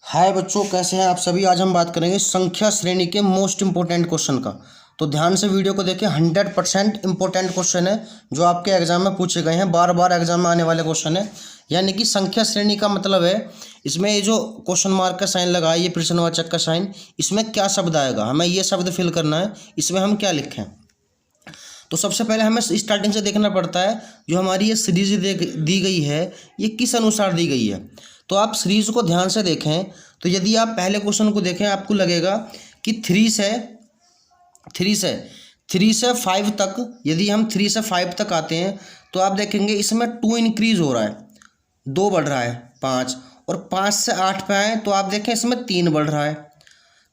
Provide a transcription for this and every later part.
हाय बच्चों, कैसे हैं आप सभी। आज हम बात करेंगे संख्या श्रेणी के मोस्ट इंपोर्टेंट क्वेश्चन का। तो ध्यान से वीडियो को देखिए। 100% इंपॉर्टेंट क्वेश्चन है जो आपके एग्जाम में पूछे गए हैं, बार बार एग्जाम में आने वाले क्वेश्चन है। यानी कि संख्या श्रेणी का मतलब है, इसमें ये जो क्वेश्चन मार्क का साइन लगा है, ये प्रश्नवाचक का साइन, इसमें क्या शब्द आएगा, हमें ये शब्द फिल करना है, इसमें हम क्या लिखें। तो सबसे पहले हमें स्टार्टिंग से देखना पड़ता है जो हमारी ये सीरीज दी गई है, ये किस अनुसार दी गई है। तो आप सीरीज को ध्यान से देखें। तो यदि आप पहले क्वेश्चन को देखें, आपको लगेगा कि थ्री से 5 तक, यदि हम 3 से 5 तक आते हैं तो आप देखेंगे इसमें 2 इंक्रीज हो रहा है, 2 बढ़ रहा है 5। और 5 से 8 पे आए तो आप देखें इसमें 3 बढ़ रहा है,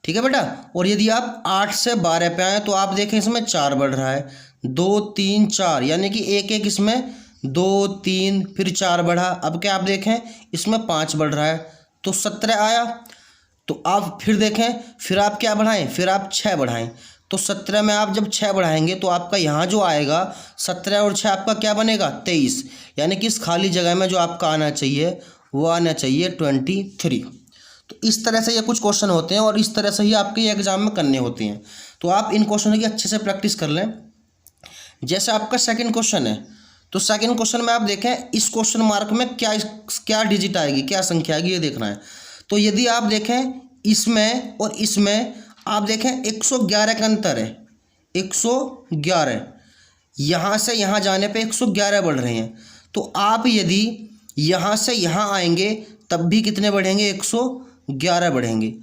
ठीक है बेटा। और यदि आप 8 से 12 पे आए तो आप देखें इसमें 4 बढ़ रहा है, 2 3 4, यानी कि एक एक इसमें 2 3 फिर 4 बढ़ा। अब क्या आप देखें इसमें 5 बढ़ रहा है, तो 17 आया। तो आप फिर देखें, फिर आप क्या बढ़ाएं, फिर आप 6 बढ़ाएं। तो 17 में आप जब 6 बढ़ाएंगे तो आपका यहाँ जो आएगा 17 और 6 आपका क्या बनेगा 23। यानी कि इस खाली जगह में जो आपका आना चाहिए वो आना चाहिए 23। तो इस तरह से ये कुछ क्वेश्चन होते हैं और इस तरह से ही आपके ये एग्जाम में करने होते हैं। तो आप इन क्वेश्चनों की अच्छे से प्रैक्टिस कर लें। जैसे आपका सेकंड क्वेश्चन है, तो सेकंड क्वेश्चन में आप देखें इस क्वेश्चन मार्क में क्या क्या डिजिट आएगी, क्या संख्या आएगी, ये देखना है। तो यदि आप देखें इसमें और इसमें, आप देखें 111 का अंतर है, 111। यहाँ से यहाँ जाने पे 111 बढ़ रहे हैं। तो आप यदि यहाँ से यहाँ आएंगे तब भी कितने बढ़ेंगे, 111 बढ़ेंगे,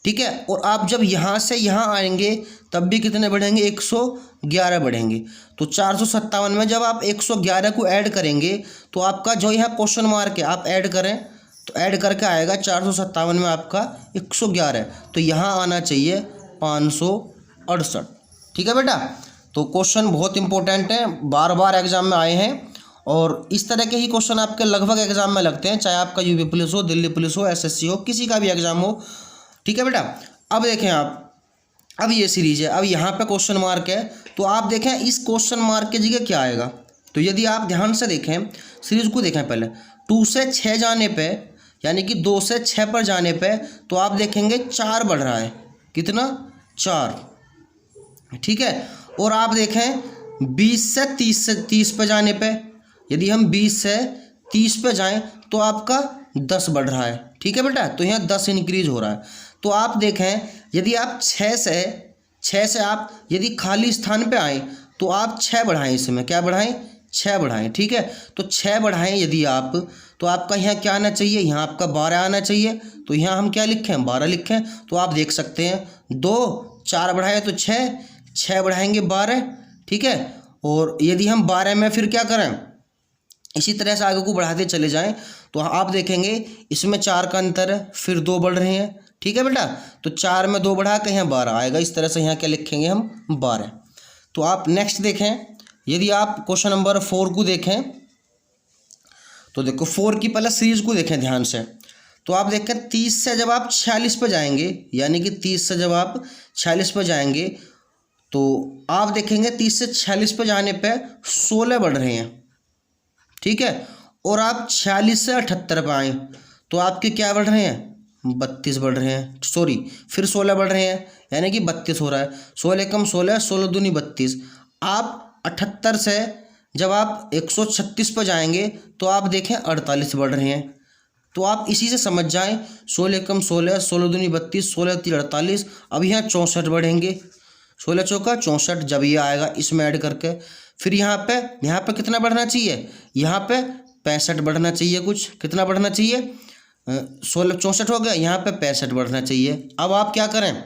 ठीक है। और आप जब यहाँ से यहाँ आएंगे तब भी कितने बढ़ेंगे, 111 बढ़ेंगे। तो 457 में जब आप 111 को ऐड करेंगे तो आपका जो यहाँ क्वेश्चन मार्क है आप ऐड करें तो ऐड करके आएगा 457 में आपका 111, तो यहाँ आना चाहिए 568, ठीक है बेटा। तो क्वेश्चन बहुत इंपॉर्टेंट है, बार बार एग्जाम में आए हैं और इस तरह के ही क्वेश्चन आपके लगभग एग्जाम में लगते हैं, चाहे आपका यूपी पुलिस हो, दिल्ली पुलिस हो, एसएससी हो, किसी का भी एग्जाम हो, ठीक है बेटा। अब देखें आप, अब ये सीरीज है, अब यहाँ पे क्वेश्चन मार्क है, तो आप देखें इस क्वेश्चन मार्क की जगह क्या आएगा। तो यदि आप ध्यान से देखें सीरीज को, देखें पहले 2 से 6 जाने पे, यानी कि 2 से 6 पर जाने पे, तो आप देखेंगे 4 बढ़ रहा है, कितना 4, ठीक है। और आप देखें 20 से 30 पे जाने पे, यदि हम 20 से 30 पे जाएं तो आपका 10 बढ़ रहा है, ठीक है बेटा। तो यहाँ 10 इंक्रीज हो रहा है। तो आप देखें यदि आप 6 से आप यदि खाली स्थान पे आएँ तो आप 6 बढ़ाएं, इसमें क्या बढ़ाएं, 6 बढ़ाएं, ठीक है। तो 6 बढ़ाएं यदि आप, तो आपका यहाँ क्या आना चाहिए, यहाँ आपका 12 आना चाहिए। तो यहाँ हम क्या लिखें, 12 लिखें। तो आप देख सकते हैं 2 4 बढ़ाए तो 6 बढ़ाएंगे 12, ठीक है। और यदि हम 12 में फिर क्या करें, इसी तरह से आगे को बढ़ाते चले जाएं तो आप देखेंगे इसमें 4 का अंतर है, फिर 2 बढ़ रहे हैं, ठीक है बेटा। तो 4 में 2 बढ़ा के यहाँ 12 आएगा, इस तरह से यहाँ क्या लिखेंगे हम 12। तो आप नेक्स्ट देखें, यदि आप क्वेश्चन नंबर 4 को देखें तो देखो 4 की पहले सीरीज को देखें ध्यान से। तो आप देखें 30 से जब आप 46 पे जाएंगे, यानी कि 30 से जब आप 46 पे जाएंगे तो आप देखेंगे 30 से 46 पे जाने पे 16 बढ़ रहे हैं, ठीक है। और आप 46 से 78 पे आए तो आपके क्या बढ़ रहे हैं, 32 बढ़ रहे हैं, सॉरी फिर 16 बढ़ रहे हैं, यानी कि 32 हो रहा है। 16 कम 16, 16 दूनी 32। आप 78 से जब आप 136 पर जाएंगे तो आप देखें 48 बढ़ रहे हैं। तो आप इसी से समझ जाएं, 16 कम 16, 16 दूनी 32, 16 तीन 48। अब यहाँ 64 बढ़ेंगे, 16 चौका 64, जब ये आएगा इसमें ऐड करके फिर यहाँ पे कितना बढ़ना चाहिए, यहाँ पे 65 बढ़ना चाहिए, कुछ कितना बढ़ना चाहिए, 16 64 हो गया, यहाँ पे 65 बढ़ना चाहिए। अब आप क्या करें,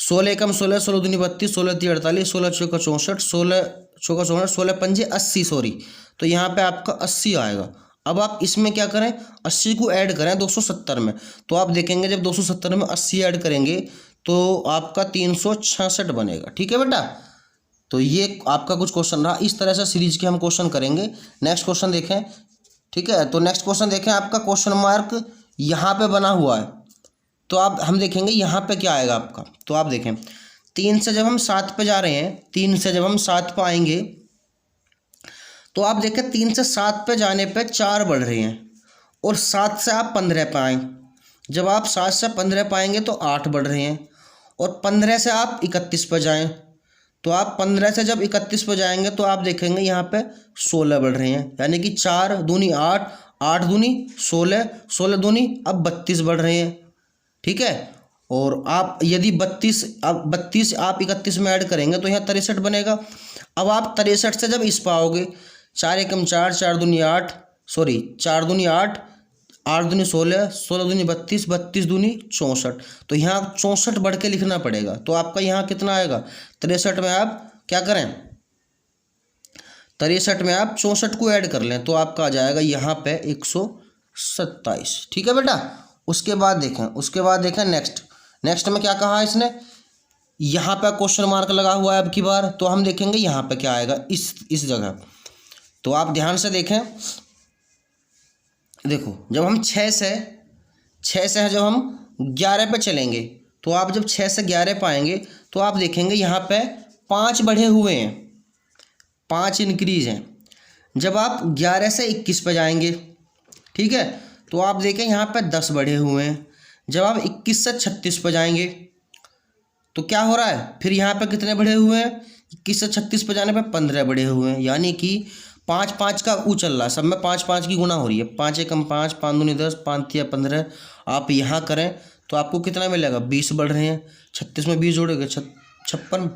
16 कम 16, 16 दूनी 32, 16 तीन 48, 16 चौका 64, 16 चौका 64, 16 पंजे 80, सॉरी। तो यहाँ पे आपका 80 आएगा। अब आप इसमें क्या करें, 80 को ऐड करें 270 में। तो आप देखेंगे जब 270 में 80 ऐड करेंगे तो आपका 366 बनेगा, ठीक है बेटा। तो ये आपका कुछ क्वेश्चन रहा, इस तरह से सीरीज के हम क्वेश्चन करेंगे। नेक्स्ट क्वेश्चन देखें, ठीक है। तो नेक्स्ट क्वेश्चन देखें, आपका क्वेश्चन मार्क यहाँ पे बना हुआ है, तो आप हम देखेंगे यहाँ पे क्या आएगा आपका। तो आप देखें 3 से जब हम 7 पे जा रहे हैं, 3 से जब हम 7 पे आएंगे तो आप देखें 3 से 7 पे जाने पे 4 बढ़ रहे हैं, और 7 से आप 15 पे आएँ जब आप 7 से 15 पाएंगे तो 8 बढ़ रहे हैं, और 15 से आप 31 पर जाएं तो आप 15 से जब 31 पर जाएंगे तो आप देखेंगे यहाँ पे 16 बढ़ रहे हैं, यानी कि 4 दूनी 8, 8 दूनी 16, 16 दूनी अब 32 बढ़ रहे हैं। ठीक है, और आप यदि 32 अब 32 आप 31 में ऐड करेंगे तो यहाँ 63 बनेगा। अब आप 63 से जब इस पाओगे, 4 एकम 4, 4 दूनी 8, सॉरी 4 दूनी 8, 8 दूनी 16, 16 दूनी 32, 32 दूनी 64, तो यहाँ 64 बढ़ के लिखना पड़ेगा। तो आपका यहाँ कितना आएगा, 63 में आप क्या करें, 63 में आप 64 को ऐड कर लें तो आपका आ जाएगा यहाँ पे 127। ठीक है बेटा, उसके बाद देखें नेक्स्ट में क्या कहा इसने, यहाँ पे क्वेश्चन मार्क लगा हुआ है अब की बार, तो हम देखेंगे यहाँ पे क्या आएगा इस जगह। तो आप ध्यान से देखें, देखो जब हम 6 से जब हम 11 पे चलेंगे तो आप जब 6 से 11 पाएंगे तो आप देखेंगे यहाँ पे 5 बढ़े हुए हैं, 5 इंक्रीज हैं। जब आप 11 से 21 पे जाएंगे, ठीक है, तो आप देखें यहाँ पे 10 बढ़े हुए हैं। जब आप 21 से 36 पे जाएंगे तो क्या हो रहा है, फिर यहाँ पे कितने बढ़े हुए हैं, 21 से 36 पे जाने पे 15 बढ़े हुए हैं, यानी कि 5 5 का ऊ चल रहा है, सब में 5 5 की गुणा हो रही है। 5 एकम 5, 5 दूनी 10, 5 तिया 15। आप यहाँ करें तो आपको कितना मिलेगा, 20 बढ़ रहे हैं। 36 में 20 जोड़ोगे 56।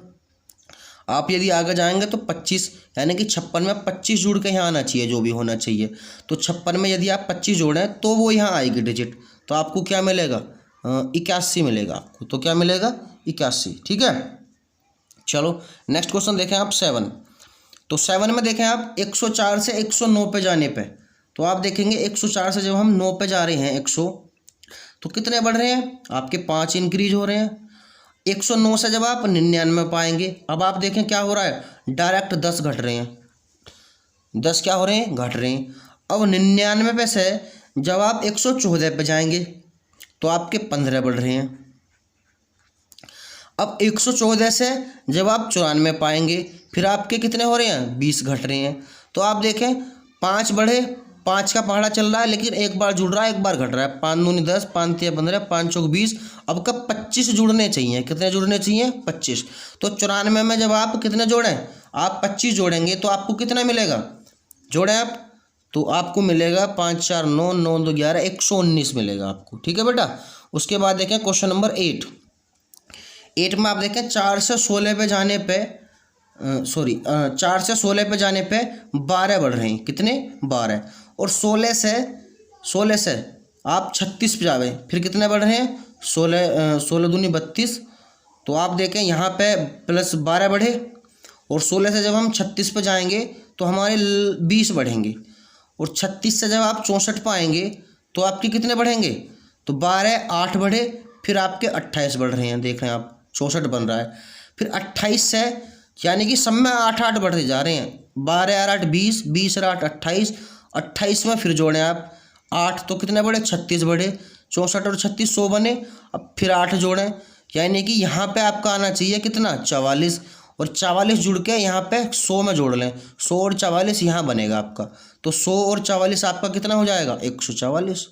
आप यदि आगे जाएंगे तो 25, यानी कि 56 में 25 जुड़ के यहाँ आना चाहिए, जो भी होना चाहिए। तो 56 में यदि आप 25 जोड़ें तो वो यहाँ आएगी डिजिट, तो आपको क्या मिलेगा, 81 मिलेगा आपको। तो क्या मिलेगा, 81। ठीक है, चलो नेक्स्ट क्वेश्चन देखें आप 7। तो 7 में देखें आप 104 से 109 पे जाने पे, तो आप देखेंगे 104 से जब हम 9 पे जा रहे हैं 100, तो कितने बढ़ रहे हैं, आपके 5 इंक्रीज हो रहे हैं। 109 से जब आप 99 पाएंगे, अब आप देखें क्या हो रहा है, डायरेक्ट 10 घट रहे हैं, 10 क्या हो रहे हैं, घट रहे हैं। अब 99 पे से जब आप 114 पे जाएंगे तो आपके 15 बढ़ रहे हैं। अब 114 से जब आप 94 पाएंगे फिर आपके कितने हो रहे हैं, 20 घट रहे हैं। तो आप देखें 5 बढ़े, 5 का पहाड़ा चल रहा है, लेकिन एक बार जुड़ रहा है एक बार घट रहा है। 5 दूनी 10, 5 तिया 15, 5 चौक 20। अब कब 25 जुड़ने चाहिए, कितने जुड़ने चाहिए, 25। तो 94 में जब आप कितने जोड़ें, आप 25 जोड़ेंगे तो आपको कितना मिलेगा, जोड़ें आप तो आपको मिलेगा 5 4 9, 9 2 11, 119 मिलेगा आपको। ठीक है बेटा, उसके बाद देखें क्वेश्चन नंबर 8 में आप देखें 4 से 16 पे जाने पे 4 से 16 पे जाने पे 12 बढ़ रहे हैं, कितने, 12। और 16 से आप 36 पे जावे फिर कितने बढ़ रहे हैं, 16 दूनी 32। तो आप देखें यहाँ पे प्लस 12 बढ़े, और 16 से जब हम 36 पे जाएंगे तो हमारे 20 बढ़ेंगे, और 36 से जब आप 64 पाएंगे तो आपके कितने बढ़ेंगे, तो 12 8 बढ़े, फिर आपके 28 बढ़ रहे हैं, देख रहे हैं आप 64 बन रहा है। फिर 28 से, यानी कि सब में 8 8 बढ़ते जा रहे हैं, 12 और 8 20, 20 और 8 28, 28 में फिर जोड़ें आप 8 तो कितने बढ़े, 36 बढ़े, 64 और 36 100 बने। अब फिर 8 जोड़ें, यानी कि यहाँ पे आपका आना चाहिए कितना, 44, और 44 जुड़ के यहाँ पे 100 में जोड़ लें, 100 और 44 यहाँ बनेगा आपका। तो 100 और 44 आपका कितना हो जाएगा, 144।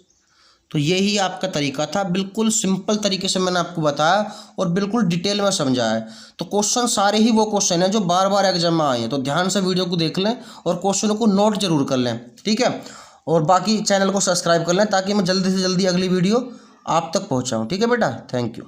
तो यही आपका तरीका था, बिल्कुल सिंपल तरीके से मैंने आपको बताया और बिल्कुल डिटेल में समझाया है। तो क्वेश्चन सारे ही वो क्वेश्चन हैं जो बार बार एग्जाम में आए हैं, तो ध्यान से वीडियो को देख लें और क्वेश्चनों को नोट जरूर कर लें। ठीक है, और बाकी चैनल को सब्सक्राइब कर लें ताकि मैं जल्दी से जल्दी अगली वीडियो आप तक पहुँचाऊँ। ठीक है बेटा, थैंक यू।